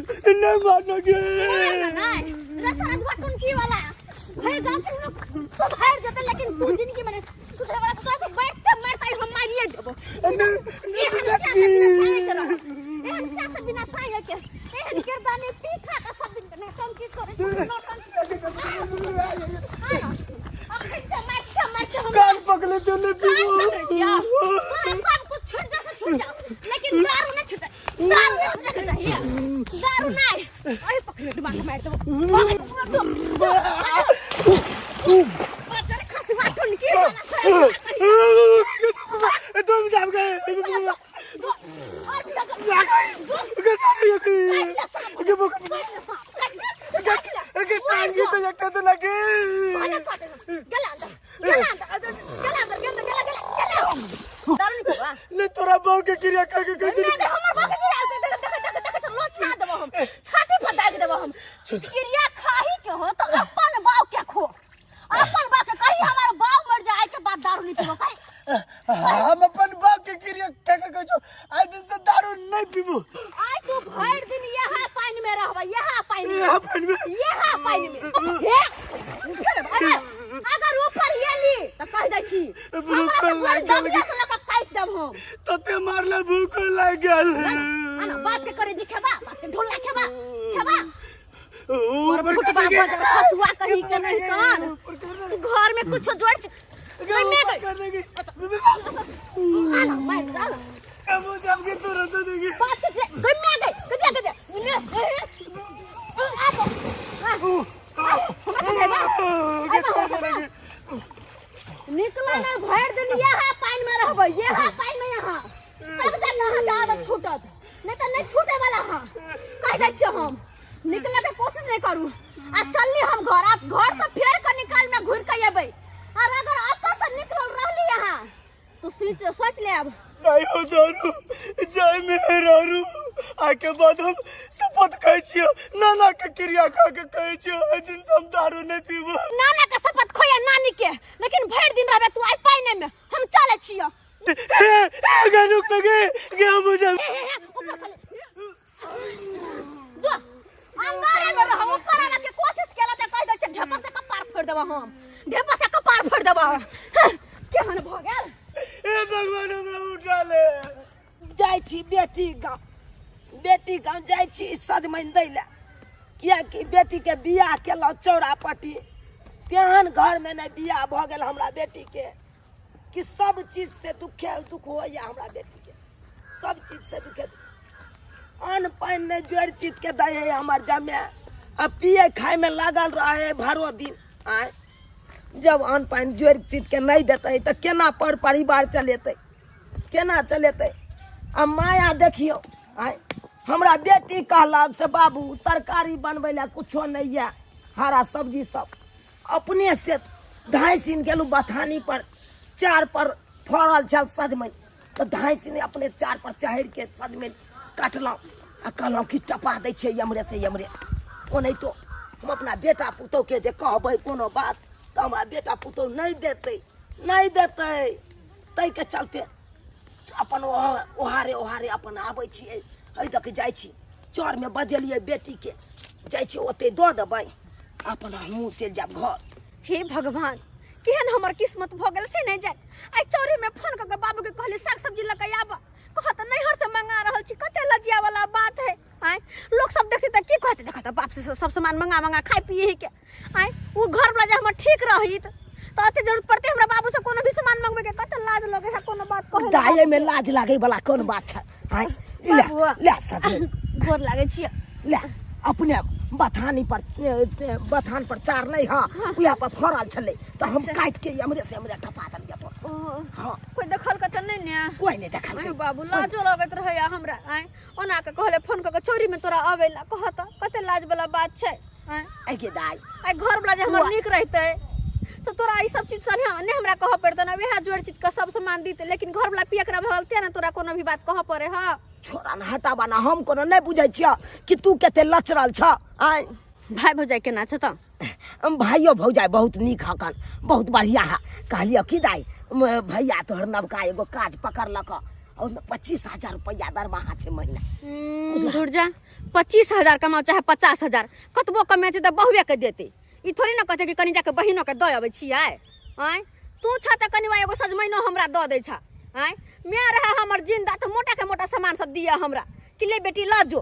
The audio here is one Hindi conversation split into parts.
नहीं मानोगे नहीं सारा दुआ कौन की वाला भाई गांव के लोग सब हार जाते लेकिन तू जिंदगी में सुधरे वाला तो बैठते मरता हम मारिए देबो एहन सियासत बिना साय के एहन किरदानी पीठा का सब दिन में कम की करे कान पकड़े चले सब कुछ छोड़ दे लेकिन दारू न छूटे दारू न छूटे चाहिए दारू नहीं अरे पकड़ दिमाग में मार दो बाजार खासी वाटन की तुम जाम गए तोरा बाव के क्रिया करके क्रिया खाही के हो तो अपन बाव के खो अपन बाव के कहीं हमार बाव मर जाए के बाद दारू नहीं पीबो हम अपन बाव के क्रिया करके जो आज दिन से दारू नहीं पीबो आज तू भर दिन यहाँ पानी में रहबा यहाँ पानी में अगर ऊपर येली तो कह दै छी तते मारले भूख लाग गेल आना बाप के करे दिखेबा बाप के ढोला खेबा और खसुआ कहीं के नहीं कान घर में कुछ जोड़ करने की आना मैं चल अब जब के तुरंत देगी बाप के गन्ने गए निकला ना भर दिन यहाँ पानी में रहबो यहाँ पानी में यहाँ सब जन नहा के आदत छूटत नहीं तो नहीं छूटे वाला हां कह दै छी हम निकले के कोशिश नहीं करू आ चलली हम घर आप घर से फेर के निकाल में घुर के आबै और अगर आपस से निकल रहली यहाँ तो सोच ले अब नहीं हो दारू जय मेहरारू आके बाद हम शपथ खाई छियो नाना के क्रिया खा के कहै छियो आज दिन हम दारू नहीं पीबो नाना के शपथ खोया नानी के लेकिन भर दिन रहबे तू आई पानी में हम चले छियो गनुक लगे गे बुझा जो अंगारे में हम ऊपर आवे के कोशिश केला त कह दै छै ढेपा से कपार फोड़ देबा हम ढेपा से कपार फोड़ देबा केहन भ गेल ए भगवान हमरा उठा ले जाय छी बेटी गांव जाय छी सजमैन दै ले किया कि बेटी के बियाह केलौ चौरापट्टी तेहन घर में नहीं बियाह भ गेल हमरा बेटी के कि सब चीज से दुख होइया हमरा बेटी के सब चीज से दुख अन्न पानी नहीं जोड़ चीज के दे हमर जमे अब पिए खाए में लागल रहे भरो दिन आए जब अन्न पानी जोड़ चीज के नहीं देते तो केना पर परिवार चलेते केना चलेते अब माया देखियो आए हमरा बेटी कहलक से बाबू तरकारी बनबै ला कुछो नहीं है हरा सब्जी सब अपने से धाइसिन गेलू बथानी पर चार पर फड़ल छल सजमैन तो धाइसिन अपने चार पर चढ़ के सजमैन काटलौं आ कहलौं कि टपा दै छै यमरे से यमरे ओ नहीं तो हम अपना बेटा पुतौह के जे कहबै कोनो बात तो हमरा बेटा पुतौह नहीं देते तै के चलते अपन ओहारे अपन आबै छियै एहि तक जाइ छी चौर में बजेलिए बेटी के जाइ छी ओते दऽ देबै अपन मुँह चलि जाब घर हे भगवान केहन हमर किस्मत भ गेल से नहीं जाय आई चौरी में फोन क के बाबू के कहली साग सब्जी ल के आबा कहत नैहर से मंगा रहल छी कते लजिया वाला बात है आय लोग सब देखते त की कहते देखत बाप से सब सामान मंगा खाई पिए के आय वो घर वाला जे हमर ठीक रहित तो अते जरूरत पड़ते हमरा बाबू से कोनो भी सामान मंगबे के कते लाज लगे है कोनो बात कहे दाये में लाज लागे वाला कोन बात छै आय ले सजमैन गोर लागे छी ले अपने बथान पर चार नहीं हाँ उया पर फरल छले तो हम काट के हमरे से हमरे टपा दलिया तो हां कोई देखल के त नहीं ने कोई नहीं देखल के बाबू लाजो लगत रहे हमरा आय ओना के कहले फोन क के चोरी में तोरा आवेला कहत कते लाज वाला बात छै आय के दाई आय घर वाला जे हमर निक रहते तो तोरा ई सब चीज सब ने हमरा कह पड़त ना वह जोड़ चीज का सब सामान दीते लेकिन घर वाला पियकरा भलते ना तोरा कोनो भी बात कह पड़े हां छोरा ना हटाबा ना हम कोनो नहीं बुझै छिया कि तू केते लचरल छ आय भाई भौजाई केना छ त भाइयो भौजाई बहुत नीक हकन बहुत बढ़िया है कहलियो कि दाई भैया तोहर नवका एगो काज पकड़लक और 25,000 रुपया दरमाहा छे महीना दूर जा 25,000 कमाओ चाहे 50,000, कतबो कमेते तो बहुए के देते। ई थोड़ी ना कहते कि कनी जाके बहिनो के दे अबै छियै। आय तू छ त कनिवा एगो सजमैनो हमरा द दै छ। आय मैं रहा हमर जिंदा तो मोटा के मोटा सामान सब दिया हमरा कि ले बेटी ला जो।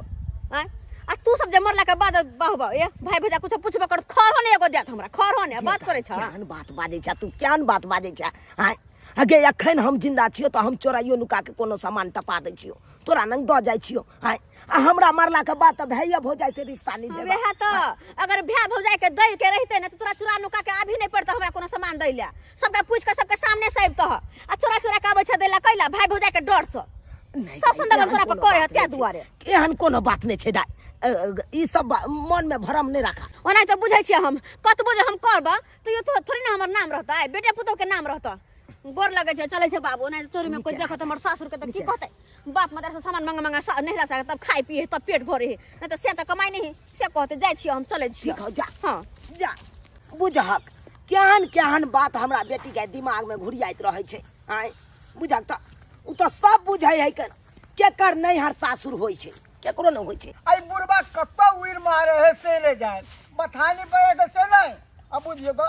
आय आ तू सब जे मरला के बाद बाहबा ए भाई भैया कुछ पूछबे कर खर होने एगो देत हमरा खर होने बात करे छ। केहन बात बाजै छ तू, केहन बात बाजै छ। आय अगे अखन हम जिंदा छियो तो हम चोराइयो नुका के कोनो सामान टपा दै छियो, तोरा नंग द जाइ छियो। आय आ हमरा मरला के बाद त भैया भौजाई से रिश्ता नहीं लेबा। वह तो अगर भैया भौजाई के दई के रहते ना तो तोरा चुरा नुका के आभी नहीं पड़ता हमरा कोनो सामान दै ले। सबके पूछ के सबके सामने से आबत आ चोरा चोरा के आबै छ दै ला कैला भाई भौजाई के डर से सब संदर्भ तोरा पर करे हत्या दुआरे। केहन कोनो बात नहीं छै दाई, ई सब मन में भरम नहीं रखा। ओना तो बुझै छियै हम कतबो जे हम करबा तो ये तो थोड़ी ना हमर नाम रहता है, बेटे पुतौ के नाम रहता। गोर लगे छै चले छै बाबू नहीं चोरी में कोई देखत हमर सासुर के त की कहतै बाप मदर से सामान मंगा मंगा नहीं ला सके तब खाई पिए तब पेट भरे नहीं तो से त कमाई नहीं से कहते जाय छियै हम चले छियै। ठीक हो जा। हां जा बुझहक केहन केहन बात हमरा बेटी के दिमाग में घुरियाइत रहे छै। आय बुझहक त उ त सब बुझै है केकर नहीं हर सासुर होई छै, केकरो न होई छै। आई बुढ़बा कत्ता उइर मारे है से ले जाए बथानी पे के से नहीं। अब बुझियो तो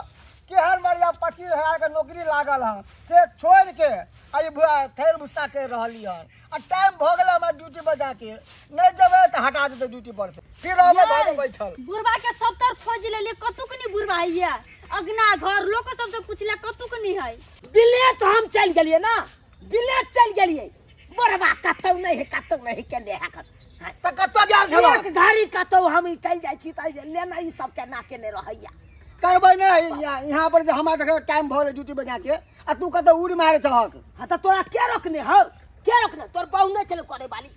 केहन मरिया 25,000 के नौकरी लागल है से छोड़ के आई खैर भुस्सा के रहली है आ टाइम भ गेल हमरा ड्यूटी बजा के नहीं जेबे त हटा देते ड्यूटी पर से फिर आबे घर में बैठल। बुढ़बा के सब तरफ खोज लेले कतुक नहीं बुढ़बा है अगना घर लोग सब से पूछले कतुक नहीं है। बिले तो हम चल गेलिए ना, बिले चल गेलिए बड़बा कतौ नहीं है, कतौ नहीं के ले है त कत्ता गेल छलो एक गाड़ी कतौ हम चल जाय छी त लेना ई सब के ना के ने रहैया करबै नहीं यहाँ पर जे हमरा देखे टाइम भ गेल ड्यूटी बजा के आ तू कत्ता उड़ मारे छहक। हां त तोरा के रोकने हो, के रोकने तोर बहु नहीं चले करे वाली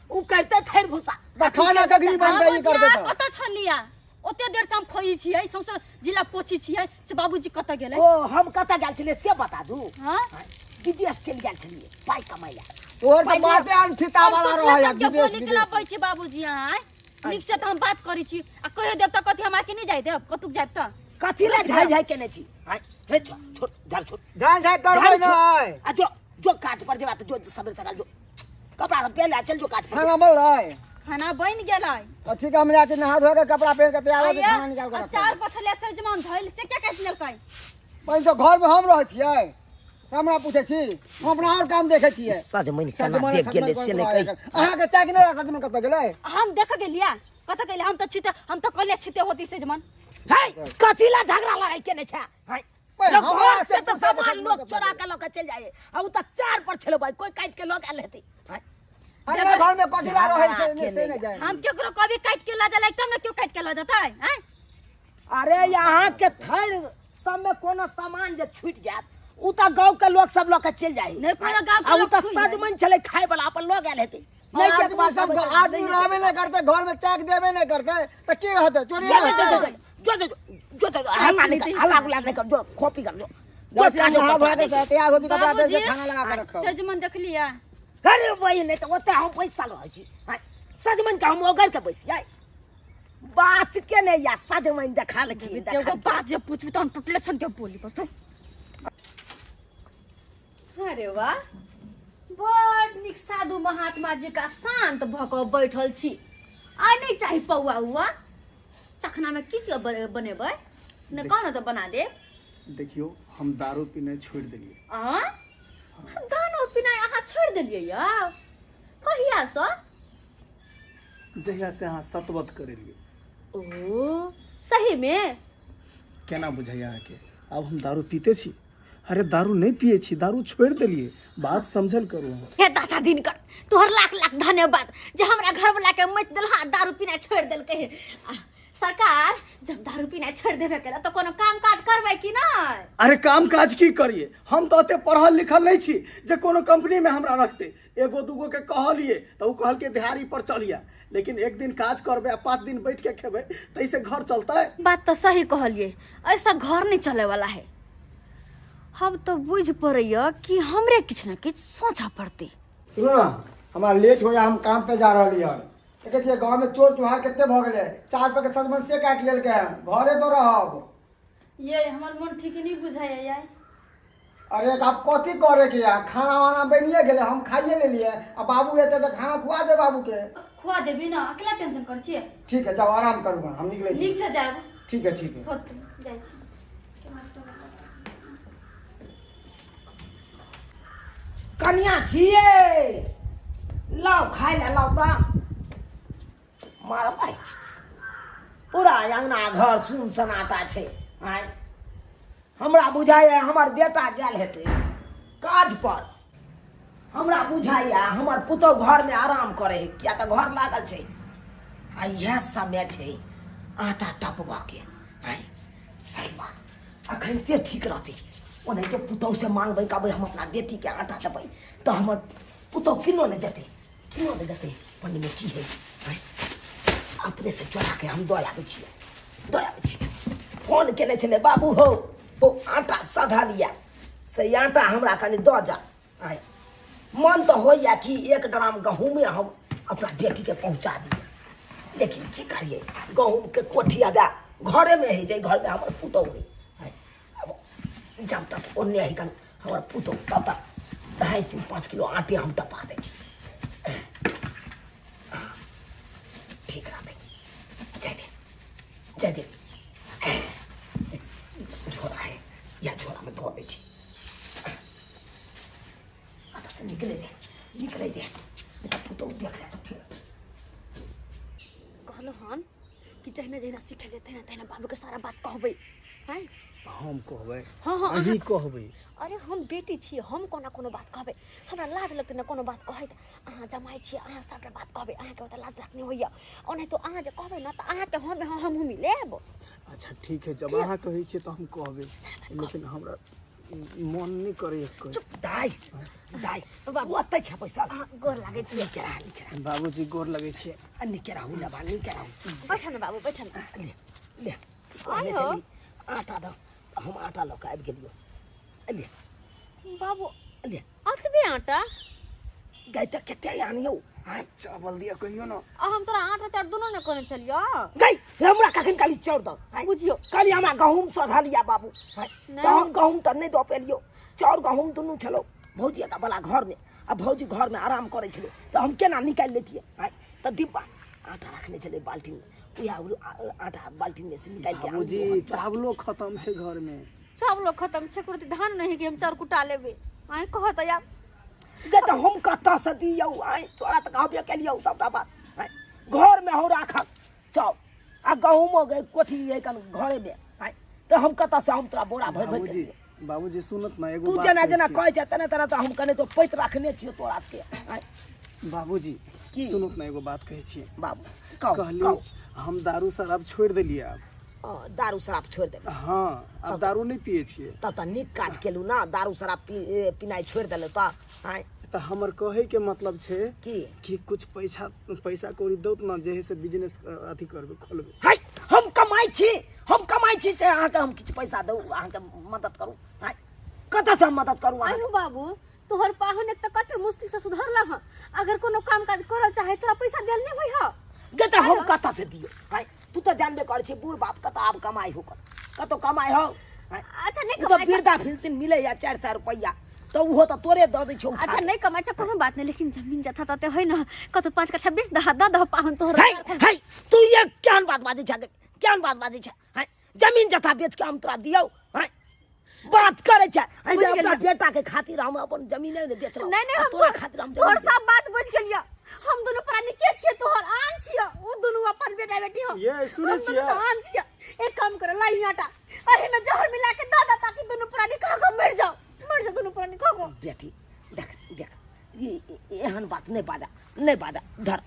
उ करते खैर भूसा त खाना के गरी बन गई कर देता। कत छलिया ओते देर से हम खोई छियै सौसे जिला पोछी छियै से बाबूजी कत गेलै। ओ हम कत गेल छले से बता दू। हां विदेश चल गेल छलिए पाई कमाइला। तोर त बाते अन फिता वाला रहय के विदेश बोली केला पै छै बाबूजी हां निक से त हम बात करै छी आ कहे देब त कथि हमरा के नहीं जाय देब कतुक जाब त कथि ले झाई झाई केने छी। हां रे छोड़ झाल छोड़ जान जाय करबै नहीं आ जो काट पर जेबा त जो सबेर सकाल जो कपड़ा सब पहले चल जो काट पर खाना बोल रहा खाना बन गेलै। अच्छी काम जाते नहा धो के कपड़ा पहन के तैयार हो के खाना निकाल के चार पछले से जमान धइल से क्या काट लेलकै। पहले तो घर में हम रह छियै हमरा पूछे छी हम अपना और काम देखे छियै। सजमन केना देख गेले से ले कहि अहाँ के चाय नहीं सजमन कत गेलै हम देख गेलिया कत गेले हम त छिते हम त कले छिते होती से जमान। है कथि ला झगड़ा लड़ाई केने छ। हां हमरा से तो सामान लोग चोरा के लोग चल जाए आ उ त चार पर छलो भाई कोई काट के लोग आल हेती। अरे घर में कचरा रहे से नहीं जाए हम केकरो कभी काट के ला जाला तब न क्यों काट के ला जाता है हैं। अरे यहाँ के थैर सब में कोनो सामान जे छूट जात उ त गांव के लोग सब लोग के चल जाए नहीं कोनो गांव के उ लोग त सजमन चले खाए वाला अपन लोग आल हेती। नहीं के पास सब आदमी रहबे नहीं करते घर में चेक देबे नहीं करते त की होते चोरी नहीं जो हल्ला नहीं कर जो कॉपी कर जो बस यहाँ भाग के तैयार होती कपड़ा पहन के खाना लगा के रखो। सजमन देख लिया अरे वही नहीं तो ओते हम पैसा लहै छी। हां सजमन के हम ओगर के बैसिया बात के नहीं या सजमन देखा लखी एगो बात जे पूछबी त हम टुटले सन के बोली बस तो। अरे वाह बड़ निक साधु महात्मा जी का शांत भक बैठल छी। आ नहीं चाही पौआ हुआ चखना में की बनेबै ने कहना तो बना दे। देखियो हम दारू पीना छोड़ दिलिए। आ दारू पीना अहाँ छोड़ देलिए या कहिया से जहिया से अहाँ सतवत करेलिए। ओ सही में केना बुझाइया अहाँ के अब हम दारू पीते छी। अरे दारू नहीं पिए छी, दारू छोड़ दिलिए, बात समझल करू। हे दादा दिनकर तोहर लाख लाख धन्यवाद जे हमरा घर वाला के मत देलहा दारू पीना छोड़ देलकै। सरकार जब दारू पीना छोड़ देबे केला तो कोनो काम काज करबै कि नहीं। अरे काम काज की करिए, हम तो अते पढ़ल लिखल नहीं छी जे कोनो कंपनी में हमरा रखते। एगो दूगो के कहलिए तो उ कहल के दिहाड़ी पर चलिया, लेकिन एक दिन काज करबे 5 दिन बैठ के खेबे तैसे घर चलता है। बात तो सही कहलिए, ऐसा घर नहीं चले वाला है। हम तो बुझ पड़ैया कि हमरे किछ न किछ सोचा पड़ती। सुनो ना हमारा लेट हो जा हम काम पे जा रहली है। देखे छियै गांव में चोर चुहार कितने भ गेले 4 पर के सजमन से काट लेल के घरे पर रहब। ये हमर मन ठीक नहीं बुझाया यार। अरे आप कथी करे के या खाना वाना बनिए गेले हम खाइए ले लिए आ बाबू एते तो खाना खुआ दे बाबू के। खुआ देबी ना अकेला टेंशन कर छिए ठीक है जाओ आराम करूँगा हम निकले छी। नीक से जाब ठीक है ठीक है। होत जाइ छी कन्या छिए लाओ खाए ले लाओ ता मार भाई पूरा अंगना घर सुन सनाटा छे आय हमरा बुझाइए हमर बेटा गेल हेतै काज पर हमरा बुझाइए हमर पुतौ घर में आराम करे है किया तो घर लागल छे आ यह समय छे आटा टपबा के आय सही बात अखन ते ठीक रहती ओने तो पुतौ से मांगबै कहबै हम अपना बेटी के आटा देबै तो हमर पुतौ किनो नहीं देते पंडित में की है आय अपने से चोरा के हम दया आबै छियै फोन केने छले बाबू हो वो आटा सधा लिया से आटा हमरा कनि द जा आय मन तो हो या कि 1 ग्राम गहूम में हम अपना बेटी के पहुंचा दिए लेकिन की करिए गहूम के कोठी आगा घरे में है जे घर में हमर पुतौ है आय अब जब तक ओने है कन हमर पुतौ तब तक 2.5 से 5 किलो आटे हम टपा दै छी ठीक रहते जय दे झोरा है या झोरा में धो दे छी आता से निकले दे बेटा पुतौ देख ले तो फिर कहलो हन कि जहिना जहिना सीख लेते ना तहिना बाबू के सारा बात कहबै हैं हम कहबै हाँ हाँ अहीं कहबै अरे हम बेटी छियै हम कोनो बात कहबै हमरा लाज लगतै ना कोनो बात कहै त अहाँ जमाई छियै अहाँ सबटा बात कहबै अहाँ के ओतऽ लाज लागनी होइया ओने तो अहाँ जे कहबै ना त अहाँ के हम मिलेब अच्छा ठीक है जब अहाँ कहै छियै तो हम कहबै लेकिन हमरा मन नहीं करे कह चुप दाई बाबू अत्तै छ पैसा गोर लागै छै निकेरा बाबूजी गोर लगै छियै निकेरा हुला बा निकेरा बैठ न बाबू बैठ न ले आयो। चली आटा दो हम आटा लऽ के आबि गेलियो ले बाबू ले अतबे आटा गाय तक कते आनियो आय चावल दिया कहियो ना हम तोरा आटा चार दोनों ने कोने चलियो गाय हमरा कखन काली चाउर दो बुझियो काली हमरा गहूम सधा लिया बाबू नहीं। तो हम गहूम त नहीं दो पेलियो चाउर गहूम दुनू छलो भौजी का बला घर में आ भौजी घर में आराम करे छलो तो हम केना निकाल लेतिए आय त डिब्बा आटा रखने छले बाल्टी में उया आटा बाल्टी में से निकाल के बाबूजी चावलो खत्म छे घर में चावलो खत्म छै कुरती धान नहीं कि हम चार कुटा लेबे आय कहत यार गे तो हम कत्ता से दियो आय तोरा त कहबे केलियो सबटा बात आय घर में हो राखल चाउर आ गहूम गए कोठी है कन घरे में आय तो हम कत्ता से हम तोरा बोरा भर भर के बाबूजी सुनत ना एगो तू बात जना कहै जना छियै। कहै छै तना तना तो हम कने तो पैत रखने छियो तोरा के आय बाबूजी की? सुनत ना एगो बात कहै छियै बाबू कहो कहली कहो हम दारू शराब छोड़ देलिए अब दारू शराब छोड़ दे हाँ अब दारू नहीं पिए छिए तब तो निक काज केलू ना दारू शराब पीनाइ छोड़ देले तो आय तो हमर कहे के मतलब छे की कि कुछ पैसा कौड़ी दो ना जे से बिजनेस अथी करबे खोलबे हाय हम कमाई छी से अहाँ के हम किछ पैसा दऊ अहाँ के मदद करू हाय कतऽ से हम मदद करू अहाँ आयु बाबू तोहर पाहुन एक त कते मुश्किल से सुधरला ह अगर कोनो काम काज करल चाहे तोरा पैसा देल नहीं होई ह गे तो हम कतऽ से दियो हाय तू तो जानबे कर छी बूढ़ बाप कतऽ आब कमाई हो कतऽ कमाई हो हाय अच्छा नहीं तो कमाई छ वृद्धा पेंशन मिले या 4-4 रुपया तो वो तो तोरे दऽ दै छौ अच्छा नहीं कमाई छ कोनो बात नहीं लेकिन जमीन जथा तते है ना कत 5 कट्ठा 20 दह पाहुन तोहर हाय हाय तू ये केहन बात बाजै छ हाय जमीन जथा बेच के हम तोरा दियौ हाय बात करे छ हाय बुझ अपना गेलियै। बेटा के खातिर हम अपन जमीन नहीं बेचलौ नहीं हम तोरा खातिर हम तोहर जमीन सब बात बुझ गेलियो हम दोनों प्राणी के छियै तोहर आन छियै ओ दोनों अपन बेटा बेटी हो ये सुनै हम दोनों छियै? तो आन छियै एक काम कर लाई आटा अरे में जहर मिला के दे ताकि दोनों प्राणी खा के मर जाओ दोनों प्राणी खा को बेटी देख ये एहन बात नहीं बाजा धर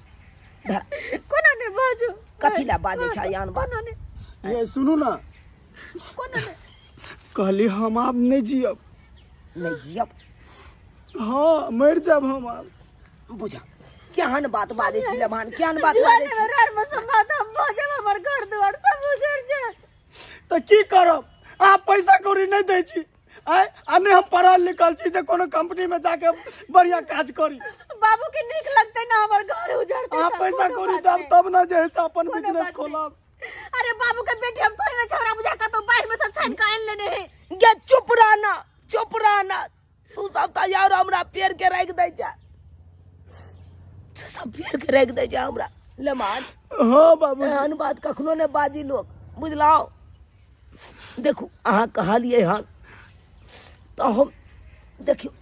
कोना ने बाजू कथी ला बाजै छ एहन बात कोना ने ये सुनू ना कोना ने कहली हम अब नहीं जियब नहीं जियब हाँ मर जाब हम अब बुझा केहन बात बाजै छी लमान केहन बात बाजै जुआने छी में रार में समात हम भजब हमर घर द्वार सब उजड़ जाए तो की करब आप पैसा कौड़ी नहीं दै छी आय आ नहीं हम पढ़ल लिखल छी जे कोनो कंपनी में जाके बढ़िया काज करी बाबू के नीक लगते ना हमर घर उजड़ते आप सब, पैसा कोनो कौड़ी बात दम नहीं। तब ना जे है से अपन कोनो बिजनेस बात खोलब अरे बाबू के बेटी हम थोड़ी ना छवरा बुझा का तो बाहर में से छान का आन लेने है गे चुप रहना तू सब तो यार हमरा पेड़ के रख दै छ सब फेर के रख दे जा हमरा लमाज। हाँ बाबू एहन बात कखनो ने बाजी लोग, बुझलाओ। देखू अहाँ कहलिए हन तो हम देखियो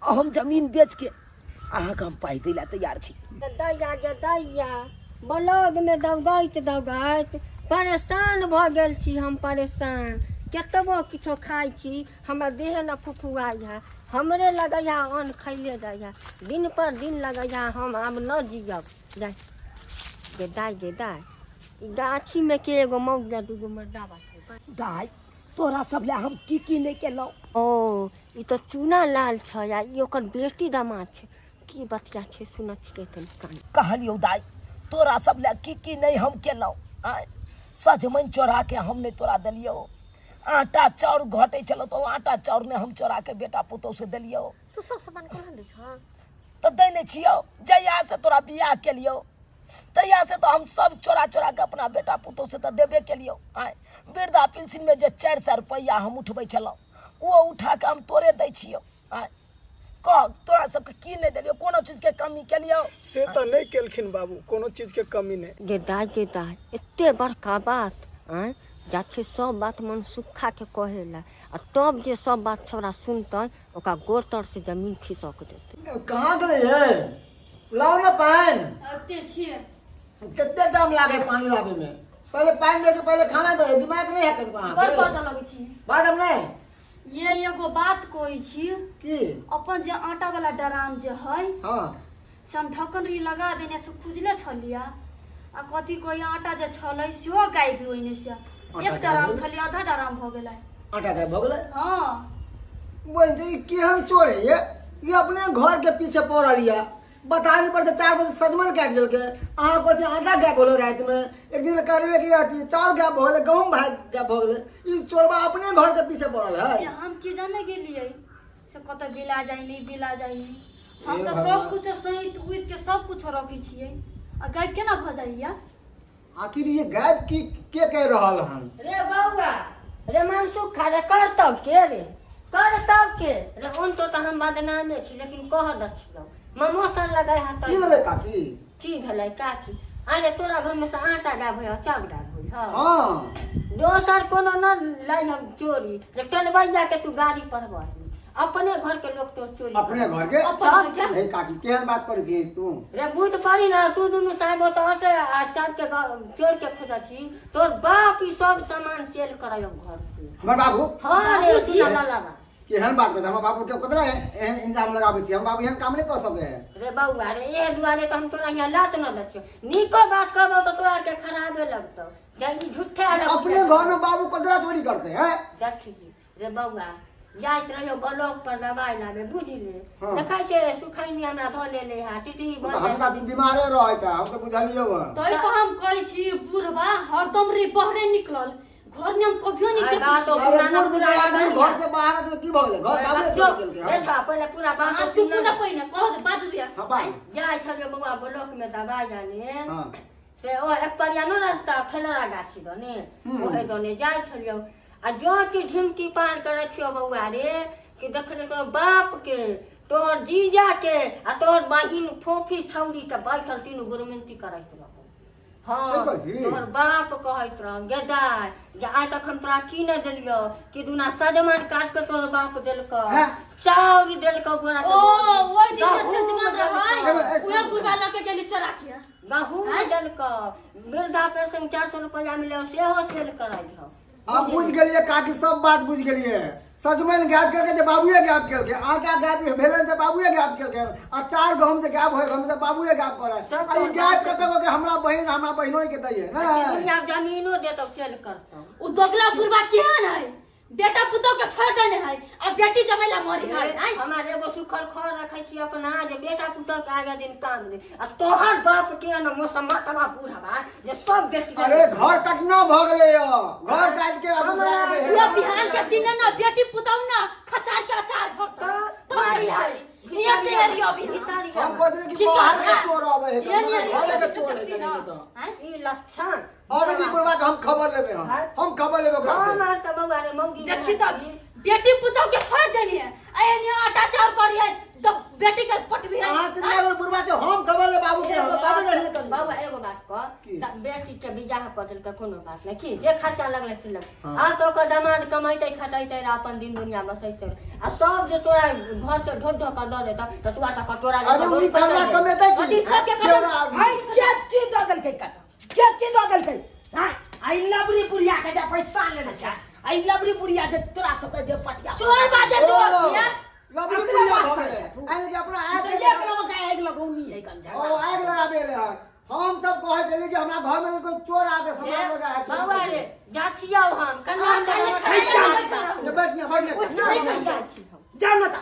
हम जमीन बेच के अहाँके हम पाइ दै ला तैयार छी। दैया गे दैया, ब्लॉग में दौगैत परेशान भ गेल छी हम, परेशान। केतबो किछो खाइ छी हमर देह न फुफुआइ है, हमरे लगैया अन्न खैले जाइया, दिन पर दिन लगैया हम आब न जियब। जाय गे दाइ गे दाइ, ई गाछी में के एगो मौगा दूगो मर्दावा छै। दाइ तोरा सब ला हम की नहीं केलौ। ओ ई तो चूना लाल छै या ई ओकर बेटी दामाद छै। की बतिया छै सुन छिकै तनी कान। कहलियो दाइ तोरा सब ला की नहीं हम केलौ। आय सजमन चोरा के हम नहीं तोरा देलियो। आटा चाउर घटे चलो तो आटा चाउर ने हम चोरा के बेटा पुतौ से देलियो। तू सब सामान कहाँ दे छ? तो दे नहीं छियो। जहिया से तोरा बियाह केलियो तहिया से तो हम सब चोरा चोरा के अपना बेटा पुतौ से तो देबे केलियो। आय वृद्धा पेंशन में जे 400 रुपया हम उठबै छलौ वो उठा के हम तोरे दै छियो। आय कह तोरा सबके की नहीं देलियो, कोनो चीज के कमी केलियो? से तो नहीं केलखिन बाबू, कोनो चीज के कमी नहीं। गे दाइ एते बड़का बात आय जा छै सब बात मन सुखा के कहेला, आ तब जे सब बात छौड़ा सुनतै ओकरा गोर तर से जमीन खिसक देतै। कहाँ गए है? लाओ ना पानी। अते छिए कितने टाइम लागे पानी लावे में? पहले पानी दे के पहले खाना दे, दिमाग नहीं है कहीं कहाँ बड़ बात लगै छी। बात हम नहीं ये एगो बात कहै छी, की अपन जे आटा वाला ड्राम जे है हाँ से हम ढक्कन री लगा देने से खुजले छलिया, आ कथी कोई आटा जे छलै सेहो गायब होइने से एक ड्राम छलिया आधा ड्राम भ गेलै। आटा का भगले हाँ बोल ये केहन चोर है ये अपने घर के पीछे पड़ लिया। बता नहीं पड़ता 4 बजे सजमन काट लेल के अहाँ को आटा गैप होलो रात में, एक दिन करबे की आती चाउर गैप हो गेले, गहूम भाग गैप हो गेले। ई चोरबा अपने घर के पीछे पड़ल है। ये हम की जाने गेलिए से कत बिला जाई नहीं बिला जाई नहीं, हम हे तो भगवान। सब कुछ सहित उइत के सब कुछ रखी छिए, आ गायब केना भ जाइया? आखिर ये गैप की के कह रहल हन? रे बौआ रे मनसुख खा रे करतब के रे करतब के रे उन तो हम बदनामे छी, लेकिन कह दछियो ममोसन लगाय हाथ। की भेलै काकी? की भेलै काकी? अरे तोरा घर में से आटा गायब होय चाउर गायब होय हां। हाँ दोसर कोनो न लाई हम चोरी जे टलबैया के तू गाड़ी पर बही, अपने घर के लोग तो चोरी अपने घर के अपन क्या? हे काकी केहन बात करै छी तू? रे बुझ पड़ी ना तू दुनु साहब तो आटे आ चार के चोर के खोजा छी, तोर बाप ई सब सामान सेल करायो घर से। हमर बाबू हां रे बाबूजी। तू ना लावा केहन बात कर? हमर बाबू के कतरा एहन इंजाम लगाबै छी? हम बाबू एहन काम नहीं कर सके है। रे बौआ रे ए दुआरे तो हम तोरा यहाँ लात न दछियो, निको बात कहबो तो तोरा के खराबे लगतौ। जाई झूठे अलग अपने घर में बाबू कतरा चोरी करते हैं? देखी रे बौआ जाइत रहियो ब्लॉक पर दवाई लाबे बुझिले, हाँ। देखाइ छै सुखैनी हमरा ध लेले हा टिटी तो हम तो बीमारे रहे था, हम तो बुझलियो है। तै पर हम कहै छी बुढ़वा हरदम रे बहरे निकलल, घर में हम कभियो नहीं अरे बात तो देखै अरे पुराना पूर्व पुराना आदमी घर के बाहर तो की भ गेलै? घर बाबू चल के देखा पहले पूरा बात हम चुप न पहिने कह दे बाजू दिया। हां बाई जाय छलियो बौआ ब्लॉक में दवाई लाने, हां से ओ एक परियानो रास्ता खेलरा गाछी दने ओहे दने जाय छलियो, आ जो के ढिमकी पार करे छियो बौआ रे कि देखले तो बाप के तोहर जीजा के आ तोहर बहिन फोफी छौरी के बैठल तीनू गुरमिनती करैत रहो। हाँ तोहर बाप कहैत रह गेदाय जे आइ तक हम तोरा की न देलियो कि दुना सजमन काट के तोहर बाप देलको, चाउर देलको बोरा ओ ओइ दिन से जमान रहै उहे बुढ़वा लके गेली चोरा के गहूम देलको, वृद्धा पेंशन 400 रुपया मिले सेहो सेल कराइ हो। अब बुझ गेलिए काकी, सब बात बुझ गेलिए। सजमन गैप करके जे बाबूए गैप केलके, आटा गैप भेलन जे बाबूए गैप केलके, आ 4 गहूम जे गैप होय हम जे बाबूए गैप करे। आ ई गैप कते को के हमरा बहिनो के दैए ना? दुनिया जमीनो देतो सेल करतो। उ दोगला बुढ़वा केहन है? बेटा पुतौ के छोड़ ने है, अब बेटी जमैला मरी है। आइ हमारे एगो सुखल खर रखै छी अपना जे बेटा पुतौ के आगे दिन काम दे, आ तोहर बाप के न मौसम तबा बुढ़वा जे सब बेटी अरे घर कटना भ गेलै यो, घर काट के अब दूसरा के पूरा बिहान के दिन ना बेटी पुतौ ना खचार के अचार भरता तोरी है ये से एरिया भी हम बोलने की बाहर के चोर आवे है, घर के चोर है जाने तो। ई लक्षण अब दी बुढ़वा के हम खबर लेबे, हम खबर लेबे ओकरा से। हमार त बौआ रे मौगी देखी त बेटी पुतौ के छोड़ देनी है, एने आटा चाउर करी है, जब बेटी के पटवी है हां चिंता कर बुढ़वा से हम कबले बाबू के बाबू नहीं तो बाबू एगो बात कह बेटी के बियाह कर देल के कोनो बात नहीं की जे खर्चा लगले से लग आ तो ओकर दामाद कमाइते खटाइते अपन दिन दुनिया बसैते आ सब जे तोरा घर से ढो ढो के द देता त तू आता कटोरा अरे उनी करला कमेते अति की सब के हाय क्या की दगल के कटा क्या की दगल के हां आई लबड़ी बुढ़िया के जा पैसा लेना चाह आई लबड़ी बुढ़िया जे तोरा सब के जे पटिया चोर बाजे चोर छिया लबड़ी बुढ़िया भ गेले आने के अपना आग एक लोग का एक लगौनी है कंजा ओ आग लगाबे ले हम सब कहे चली कि हमरा घर में कोई चोर आ के सामान लगा है बाबा रे जाथिया हम कन्या ये बैठने जाथि जान मत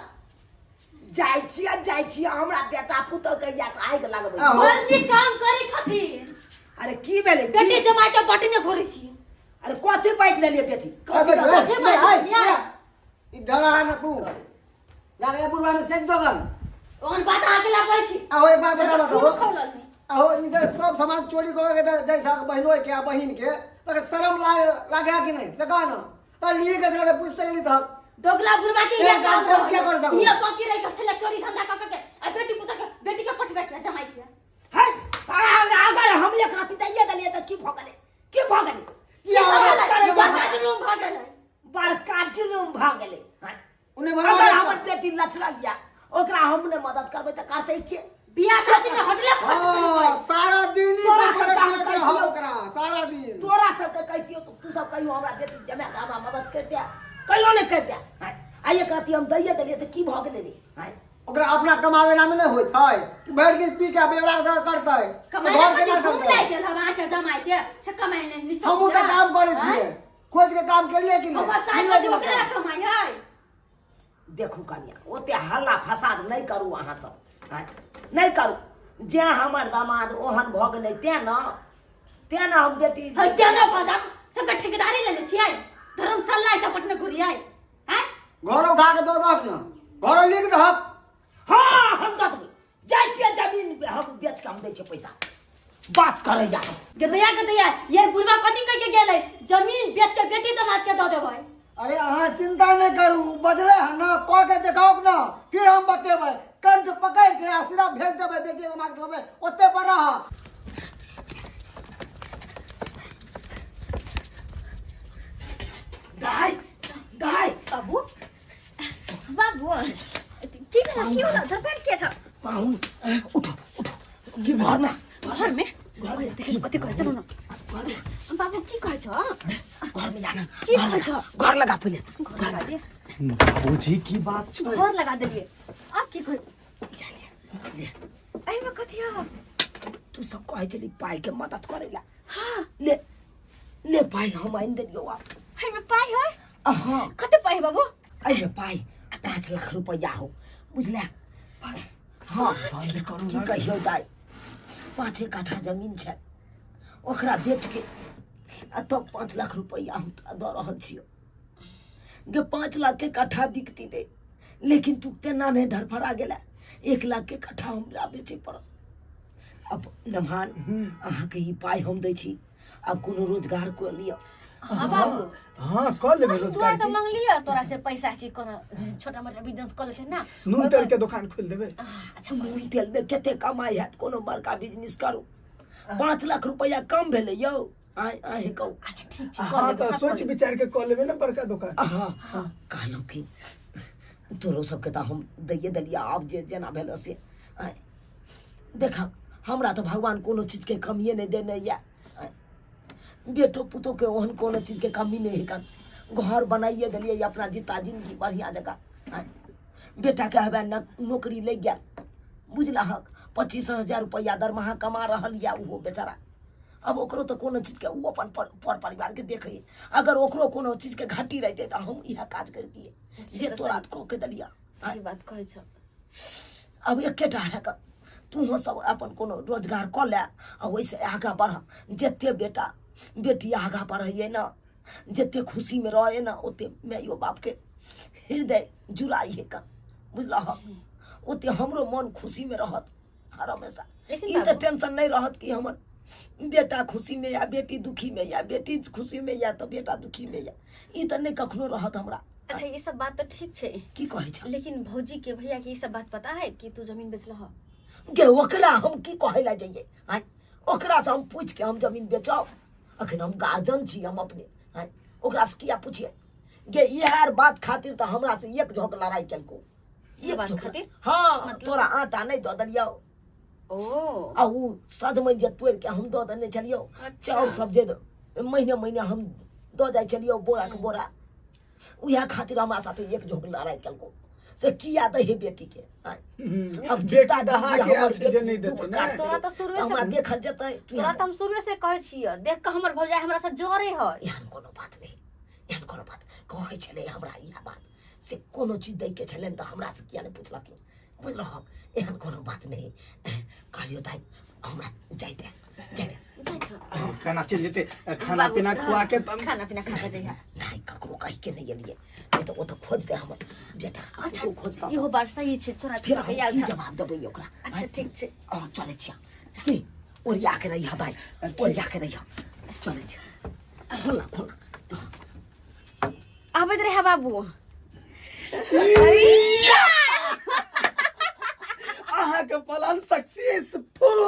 जाइ छी हमरा बेटा पुतो के या आग लगबै बर्नी काम करै छथिन अरे की भेले बेटी जमाई के बटने घोरै छी अरे कथि बैठ लेलिए बेटी इधर आ ना तू लागे बुढ़वा में सेक दोगन ओन बात आके ला पै छी आओ एक बात बता दो खौलल आओ इधर सब सामान चोरी करके जैसा बहनों के या बहन के तो शर्म लागे कि नहीं से कहा ना तो लिए के जरा पूछते नहीं था दोगला बुढ़वा के ये काम कर क्या कर सको ये बाकी रह के छले चोरी धंधा क के आ बेटी पुता के बेटी के पटवा के जमाई के है अगर हम एक राती दैए दलिए त की भगले ये बड़का जुलूम भ गेलै बड़का जुलूम भ गेलै उन्हें अगर भरवा हमर बेटी लछला लिया ओकरा हमने मदद करबै त करतै के बियाह शादी में हटले हां सारा दिन ही तोरा तो सब करे काम हो ओकरा सारा दिन तोरा सब के कहियो तू सब कहियो हमरा बेटी जमा के हमरा मदद कर दे कहियो नहीं कर दे आ एक राती हम दैए दलिए त की भ गेलै रे ओकरा अपना कमावे ना में नहीं होइत है कि भर दिन पी के बेवड़ा करता है कमाई घर के के ना घूम चलता ले है गेल हम आके जमाई के से कमाई नहीं निस हम तो काम करे छिए खोज के काम के लिए कि हम नहीं साइड में जो ओकरा कमाई है देखू कन्या ओते हल्ला फसाद नहीं करू अहाँ सब नहीं करू जे हमर दामाद ओहन भ गेलै ते न हम बेटी है केना फजा सब ठेकेदारी लेने छियै धर्मशाला से पटने घुरियै हैं घर उठा के दो दक ना घर लिख दहक हाँ हम दऽ देबै जाइ छियै जमीन हम बेच के हम दै छियै पैसा बात करे या गदया ये बुढ़वा कथी कह के गेलै जमीन बेच के बेटी दामाद के दऽ देबै अरे अहाँ चिंता नहीं करू बजले है ना कह के देखाओ ना फिर हम बतेबै कंठ पकड़ के सीधा भेज देबै बेटी दामाद के देबै ओते पर रहा दाई बाबू की होला दरबार के छ पाहुन उठो की घर में देखि कति कहै छ न बाबू की कहै छ घर में जाना की कहै छ घर लगा पहिले घर लगा दे बाबूजी की बात छै घर लगा देलिए अब की कहै छ एहि में कथि ह तू सब कहै छली पाई के मदद करेला हां ले पाई हम आइन देलियो आप एहि में पाई है हां कते पाई बाबू एहि में पाई 5 लाख रुपया हो बुझला हाँ की कहियो दाई 5 कट्ठा जमीन छै ओकरा बेच के आ तब 5 लाख रुपया हम तोरा दऽ रहल छियो गे 5 लाख के कट्ठा बिकती दे लेकिन तू तेना नहीं धरफड़ा गेला 1 लाख के कट्ठा हमरा बेचे पड़ल अब नमहान अहाँ के ई पाई हम दै छी अब कोनो रोजगार को लियो हां बाबू हां कऽ लेबै रोजगार तो मांग लिया तोरा से पैसा की कोनो छोटा मोटा बिजनेस कर लेते ना नून तेल के दुकान खोल देबै अच्छा नून तेल में कते कमाई है कोनो बड़का बिजनेस करू 5 लाख रुपया कम भेले यौ आइ कहू अच्छा ठीक छै हां तो सोच विचार के कऽ लेबै ना बड़का दुकान हां कहलौ कि तोरो सबके तो हम दैए देलिया आब जे जेना भेल से देखा हमरा तो भगवान कोनो चीज के कमिए नहीं देने या बेटो पुतो के ओहन कोनो चीज के कमी नहीं है कन घर बनाइए दिलिए अपना जीता जिंदगी बढ़िया जगह बेटा के हवे नौकरी ले गया बुझला हक 25,000 रुपया दरमाहा कमा रहल या वो बेचारा अब ओकरो तो कोनो चीज के वो अपन पर परिवार के देखे अगर ओकरो कोनो चीज के घाटी रहते तो हम यह काज करतिए जे तोरा कह के दलिया सही बात कहै छ अब एकेटा है तू हो सब अपन कोनो रोजगार कर ले आ वैसे आगा बढ़ जते बेटा बेटी आगा बढ़े ना जते खुशी में रहे ना ओते मायो बाप के हृदय जुड़ाई है का बुझल ओते हमरो मन खुशी में रहत हर हमेशा ई तो टेंशन नहीं रहत कि हमर बेटा खुशी में या बेटी दुखी में या बेटी खुशी में या तो बेटा दुखी में या ई तो नहीं कखनो रहत हमरा अच्छा ये सब बात तो ठीक छे, की कहे छ लेकिन भौजी के भैया के ये सब बात पता है कि तू जमीन बेचल ह? जे ओकरा हम की कहे ला जाइए आय ओकरा से हम पूछ के हम जमीन बेचाओ अखन हम गार्जियन छी हम अपने आय ओकरा से किया पूछिए गे इहर बात खातिर तो हमरा से एक झोंक लड़ाई केलको ये बात खातिर? हाँ मतलब? तोरा आटा नहीं दो दलियो ओ आ उ सजमन जे तोड़ के हम दो देने चलियो अच्छा। चाउर सब जे महीने महीने हम दो जाय चलियो बोरा के बोरा उहे खातिर हमरा साथे एक झोंक लड़ाई केलको से किया दे हे बेटी के आय अब जेता दहा के अच्छे जे नहीं देते ना। तोरा तो शुरू से हमरा देखल जतै तोरा तो हम शुरू से कहे छियै, देख के हमर भौजाई हमरा से जरे है। एहन कोनो बात नहीं एहन कोनो बात कहै छलै हमरा इहा बात से कोनो चीज दै के छलन त हमरा से किया नहीं पुछलक बुझलहक एहन कोनो बात नहीं कहलियो दाई हमरा जाय दे खाना चल जैसे खाना पीना खुआ के तब खाना पीना खा के जइहा। दाई ककरो कहि के नहीं एलिए नहीं तो ओ तो खोज दे हमर बेटा अच्छा तू खोजता इहो बात सही छे, छोरा फिर छोरा हम के याद की था। जवाब देबै ओकरा अच्छा ठीक छे। चले छिया की ओरिया के रहिया दाई ओरिया के रहिया चले छिया खोला खोला आबैत रहे बाबू। अहाँ के प्लान सक्सेसफुल।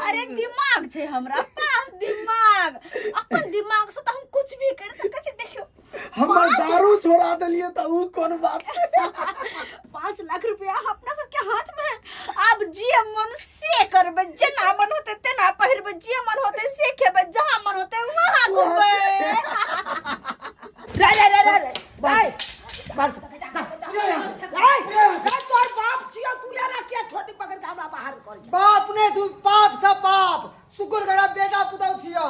अरे दिमाग छे हमरा पास, दिमाग अपन दिमाग से तो हम कुछ भी कर सके छे। देखियो हमर दारू छोड़ा देलिए त ऊ कोन बात छै? 5 लाख रुपया अपना सबके हाथ में है। अब जे मन से करबे, जेना मन होते तेना पहिरबे, जे मन होते से खेबे, जहां मन होते वहां घूमबे। रे रे रे रे भाई बाहर तोर बाप छियो तू यारा के छोटी पकड़ के हमरा बाहर कर बाप ने तू पाप सब पाप शुक्र करा बेटा पुतौ छिया।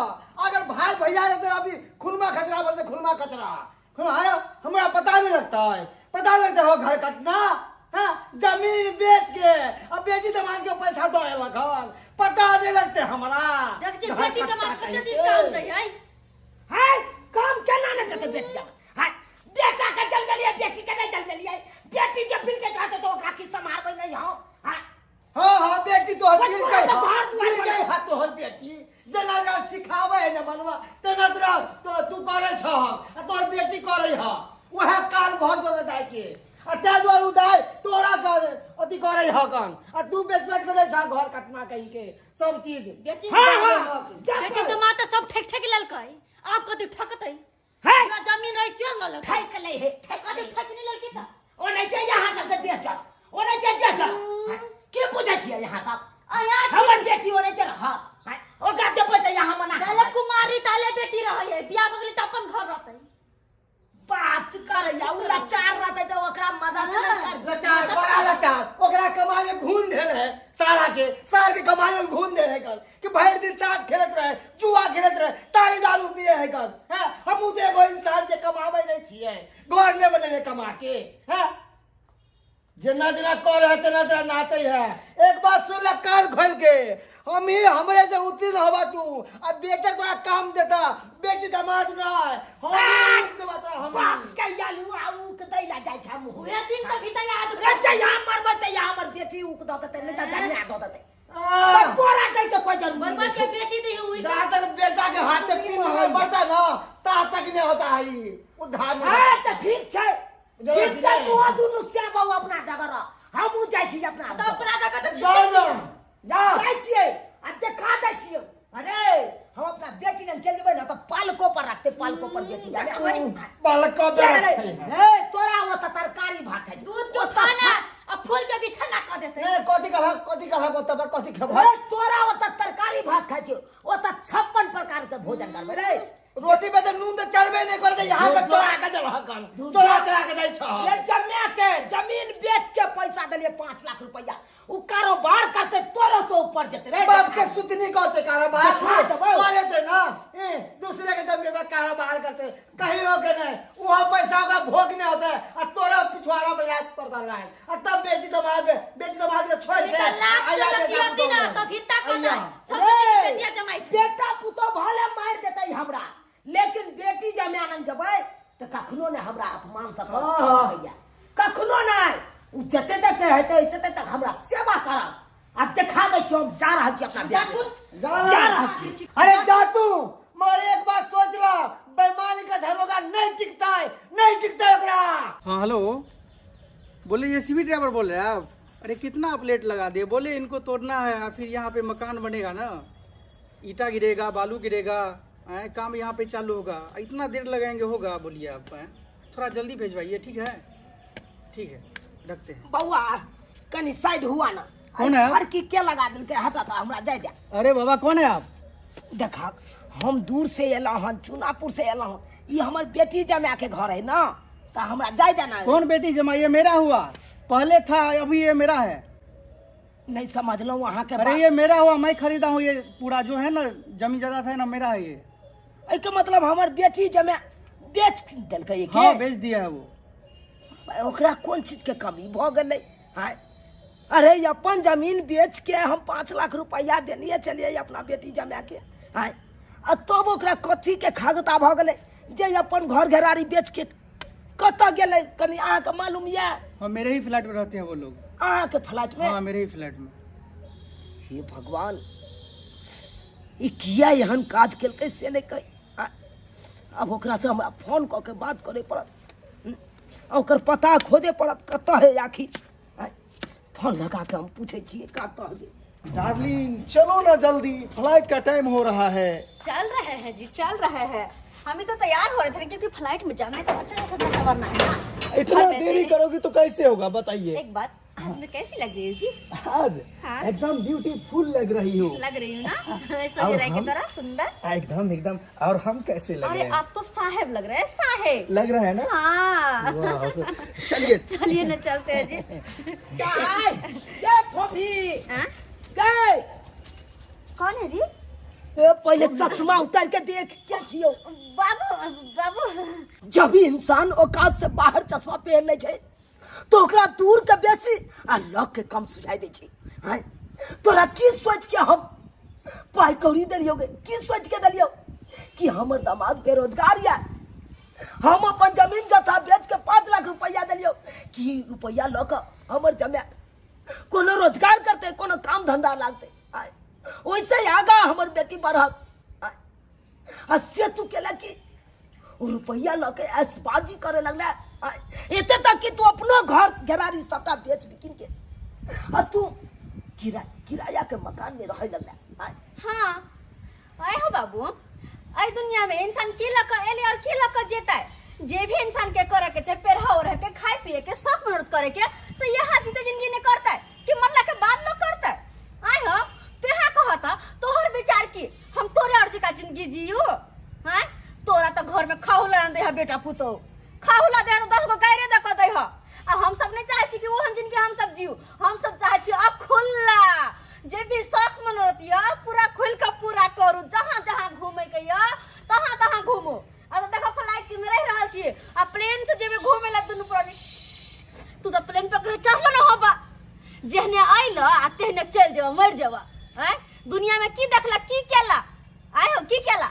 अगर भाई भैया रहते अभी खुलमा खचरा बोलते खुलमा कचरा खुलमा आया हमरा पता नहीं लगता है, पता नहीं लगता हो घर कटना हाँ जमीन बेच के अब बेटी दमान के पैसा दो लखन पता नहीं लगते हमरा। देख जे बेटी दमाद कते दिन काम दे है है काम केना न देते बेटिया है बेटा का जल गलिए बेटी के नहीं जल गलिए बेटी जब फिर के कहते तो ओकरा की संभालबै नहीं हो हां हाँ हाँ बेटी तो हर बस गई तो घर दुआर मिल गई हाथ तो हर बेटी जना जना सिखावे है न बनवा तेना तेना तो तू करे छ आ तोर बेटी करे ह वह कान भर दो दाई के आ ते द्वार उदाय तोरा करे अति करे ह कान आ तू बेच बेच करे छ घर कटना कही के सब चीज बेटी हाँ, बेटी दमाद तो सब ठेक ठेक ललकै, आप कते ठकतै है पूरा जमीन रहिसियो ललकै ठेक ले है कते ठेक नहीं ललकै त ओ नहीं ते यहां से दे बेच ओ नहीं ते दे चल के पूछै छियै यहां सब आया हमर बेटी ओ नहीं ते हां ओकरा देबै त यहां मना चले कुमारी ताले बेटी रहै है, बियाह बगली त अपन घर रहतै। बात कर या उ लाचार रहते तो ओकरा मदद नहीं कर लचार बड़ा लचार ओकरा कमाई में घून दे रहे सारा के कमाई में घून दे रहे कर कि भर दिन ताश खेलत रहे जुआ खेलत रहे तारी दारू पिए है कर हैं हम तो एगो इंसान जे कमावे नहीं छिए घर ने बनेले कमा के हैं जना जना कर है तना तना नाचे है। एक बात सुन ले कान खोल के हम ही हमरे से उत्तीर्ण होबा तू अब बेटे तोरा काम देता बेटी दामाद ना हम देबा तो हम बाप के यालू आऊ के दैला जाय छ मुंह उहे दिन त भीतर याद रे जा यहां मरबे त यहां हमर बेटी उक द देते नहीं त जन्या द देते पर तोरा कह के कोई जरूरी बरबर नहीं के बेटी दी हुई जहाँ तक बेटा के हाथ में पिन नहीं पड़ता ना ता तक नहीं होता है ये उधार नहीं है त ठीक छै जरूरी ठीक छै नहीं। तू दुनु से बहु अपना जगह रह हम जाय छी अपना त अपना जगह त जाओ ना जाओ जाय छियै आ देखा दै छियै अरे हम अपना बेटी ने चल जेबै ना त पालको पर रखते पालको पर बेटी जाने बालक को ए तोरा वो त तरकारी भात खाइ दूध के खाना आ फूल के बिछाना क देतै। नहीं कथी का भाग होता पर कथी खा ए तोरा वो त तरकारी भात खाइ छै ओ त 56 प्रकार के भोजन करबे रे रोटी पे तो नून तो चढ़बे नहीं करते यहाँ का चोरा के दे हकन चोरा के दे छ ये जमे के जमीन बेच के पैसा देलिए 5 लाख रुपया उ कारोबार करते तोरो से ऊपर जते रे बाप के सुत नहीं करते कारोबार देखा तो भाई। करे थे ना दूसरे के जमीन में कारोबार करते कहीं हो के नहीं वो पैसा का भोग नहीं होता और तोरा पिछवाड़ा में याद पड़ता रहा है और तब बेटी दमाद के छोड़ के लाख आया से बेटा लतिया दिन पुतोह त भीता क आया। सबसे बेटिया जमाई छै। बेटा पुतो भले मार देते हमरा लेकिन बेटी जमानन जबै त कखनो ने हमरा अपमान से हाँ। भैया कखनो नहीं उ जते तक हेते तते तक हमरा सेवा करब आ देखा दै छी हम जा रहल छी अपना बेटी जा जा रहल छी अरे जा तू मगर एक बात सोच लो बेईमानी का धर्मगा नहीं टिकता है नहीं नहीं टिकता एकरा। हाँ हेलो, बोले एसीबी ड्राइवर बोल रहे हैं आप? अरे कितना आप लेट लगा दिए, बोले इनको तोड़ना है, फिर यहाँ पे मकान बनेगा ना, ईटा गिरेगा, बालू गिरेगा, काम यहाँ पे चालू होगा, इतना देर लगाएंगे होगा? बोलिए आप, थोड़ा जल्दी भेजवाइए। ठीक है, ठीक है, रखते हैं। बउआ कनी साइड हुआ ना। कौन है? हर की क्या लगा दिल के हटा था हमरा जाय दे। अरे बाबा कौन है आप? देखा हम दूर से एला हन, चुनापुर से एला हन, ये हमर बेटी जमा के घर है ना, तो हमरा जाय देना। कौन बेटी जमा? ये मेरा हुआ, पहले था, अभी ये मेरा है। नहीं समझ लो वहाँ के अरे ये मेरा हुआ, मैं खरीदा हूँ, ये पूरा जो है ना जमीन जायदाद है ना, मेरा है ये। का मतलब हमर बेटी जमा बेच दिल के के? हाँ बेच दिया है वो। ओकरा कौन चीज के कमी भ गेलै? हाँ अरे अपन जमीन बेच के हम 5 लाख रुपया देनिए चलिए अपना बेटी जमा के। हाँ तब ओकरा कथी के खागता भ गेलै जे अपन घर घेरारी बेच के कतऽ गेलै? कनी अहाँके मालूम ये? हाँ मेरे ही फ्लैट में रहते हैं वो लोग। अहाँके फ्लैट में? हाँ मेरे ही फ्लैट में। हे भगवान, ई किया एहन काज केलकै से नहीं कही। अब ओकरा से हमरा फोन कऽ के बात करे पड़त, ओकर पता खोजे पड़त कतऽ है आखिर। फोन लगा के हम पूछे छियै कतऽ है। डार्लिंग चलो ना जल्दी, फ्लाइट का टाइम हो रहा है। चल रहे हैं जी, चल रहे हैं। हम तो तैयार हो रहे थे क्योंकि फ्लाइट में जाना है तो अच्छा सा सजना सवरना है ना। इतना और वैसे देरी भी- करोगी तो कैसे होगा बताइए। एक बात, आज मैं कैसी लग रही हूँ जी? आज हाँ। एकदम ब्यूटीफुल लग रही हो। लग रही हूँ ना और सजराई की हम- तरह सुंदर। एकदम एकदम। और हम कैसे लग अरे रहे हैं? आप तो साहेब लग रहे हैं, साहेब। लग रहा है ना? हाँ वाह, चलिए। चलिए ना चलते हैं जी। ये फॉफी हाँ? गए कौन है जी? ए, पहले चश्मा उतार के देख क्या छियो। बाबू बाबू जब भी इंसान औकात से बाहर चश्मा पहन ले छै तो ओकरा दूर के बेसी आ लग के कम सुझाई दे छै। हां तोरा की सोच के हम पाई कौड़ी देलियो गे? की सोच के देलियो कि हमर दामाद बेरोजगार या? हम अपन जमीन जथा बेच के 5 लाख रुपया देलियो कि रुपया ल के हमर जमा कोनो रोजगार करते, कोनो काम धंधा लागते। आय वैसे ही आगा हमर बेटी बढ़त। से तू केला कि रुपया ल के ऐसबाजी करे लगला। एते तक कि तू अपनो घर घेरारी सबटा बेच बिकिन के आ तू किराया के मकान में रहे लगला। हाँ आए हो बाबू, आई दुनिया में इंसान की लक एले और की लक जेता है। जे भी इंसान के करे के चाहे पेरहा रह के खाए पिए के शौक मेहनत करे के तो यहाँ जीते जिंदगी ने करता है कि मरला के बाद लोग करता है। आए हो तो यहाँ कहता तोहर विचार की हम तोरे अर्जी का जिंदगी जियो। हाँ तोरा तो घर में खाहुला दे है बेटा पुतो, खाहुला दे 10 गो गायरे दे दे है। आ हम सब नहीं चाहे छी कि वो हम जिंदगी हम सब जियो, हम सब चाहे छी अब खुला जे भी शौक मनोरथ या पूरा खुल के पूरा करू। जहाँ जहाँ घूमे के या तहाँ तहाँ घूमो। आ तो देखो फ्लाइट में रह रहल छी आ प्लेन से जेबे घूमे ला दुनु प्राणी। तू तो प्लेन पे कहीं चढ़ल न होबा, जेहने आइल आ तेहने चल जावा, मर जावा। हैं दुनिया में की देखला की केला? आए हो की केला?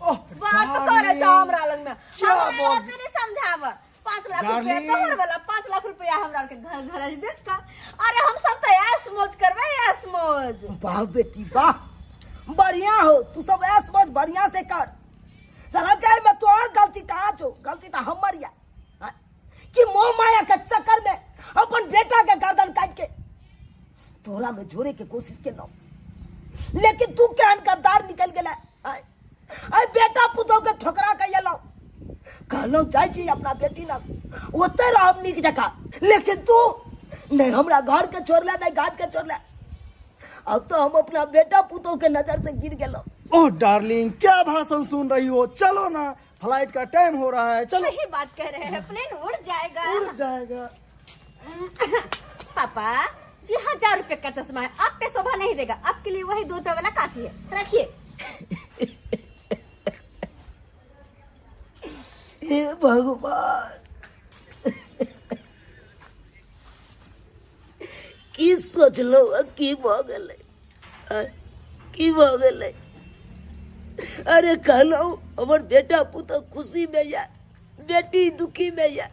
बात करे छ हमरा लग में, हमरा बात नहीं समझाव। 5 लाख रुपया तोहर वाला 5 लाख रुपया हमरा के घर घर बेच का। अरे हम सब तो ऐश मौज करबे, ऐश मौज। वाह बेटी वाह, बढ़िया हो तू सब ऐश मौज बढ़िया से कर। साला कहे मैं तोहर गलती कहाँ छो? गलती तो हमर या कि मोह माया के चक्कर में अपन बेटा के गर्दन काट के तोरा में जोड़े के कोशिश केलौ, लेकिन तू केहन गद्दार निकल गेला। आई बेटा पुतो के ठोकरा के एलौ, कहलौ जाय छी अपना बेटी लग ओते रहब नीक जका, लेकिन तू नहीं हमरा घर के छोड़ला नहीं घाट के छोड़ला। अब तो हम अपना बेटा पुतो के नजर से गिर गेलो। ओह डार्लिंग क्या भाषण सुन रही हो, चलो ना फ्लाइट का टाइम हो रहा है। चलो। सही बात कह रहे हैं, प्लेन उड़ जाएगा। उड़ जाएगा। पापा जी 1000 रुपए का चश्मा है, आप पे शोभा नहीं देगा, आपके लिए वही 2 रुपए वाला काफी है, रखिए। हे भगवान की सोचलो की भ गेलै, की भ गेलै? अरे कहलौ हमर बेटा पुतो खुशी में या बेटी दुखी में या,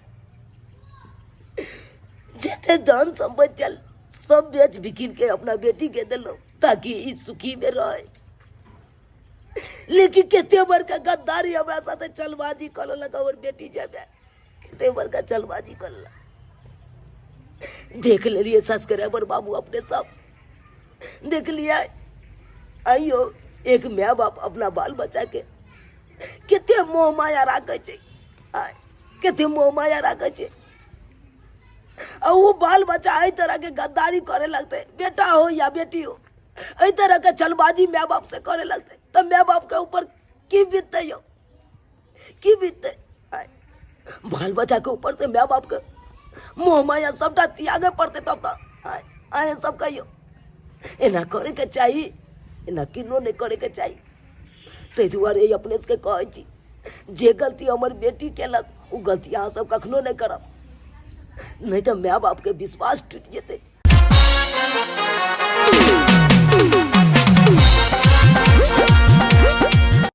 जते धन संपत्ति चल सब बेच बिकिन के अपना बेटी के दिलो ताकि ई सुखी में रहे। लेकिन केते बड़का गद्दारी हमरा साथे चलबाजी कर लगा और बेटी जाबे कितने बड़का चलबाजी करला। देख लिए सब्सक्राइबर बाबू अपने सब देख लिया। आइयो एक माँ बाप अपना बाल बच्चा के कितने मोह माया राखे छे, कितने मोह माया राखे छे। और वो बाल बच्चा एहि तरह के गद्दारी करे लगते, बेटा हो या बेटी हो, एहि तरह के चलबाजी माँ बाप से करे लगते, तो माँ बाप के ऊपर की बीतते यो, की बीतते। बाल बच्चा के ऊपर से माँ बाप के मोह माया सबटा त्यागे पड़ते तब तक आए सब कहियो एना करे के चाहिए, एना किनो नहीं करे के चाहिए। ताहि दुआरे अपने से कहै छी जे गलती हमर बेटी केलक ओ गलती अहाँ सब कखनो नहीं करब, नहीं तो माँ बाप के विश्वास टूट जेतै।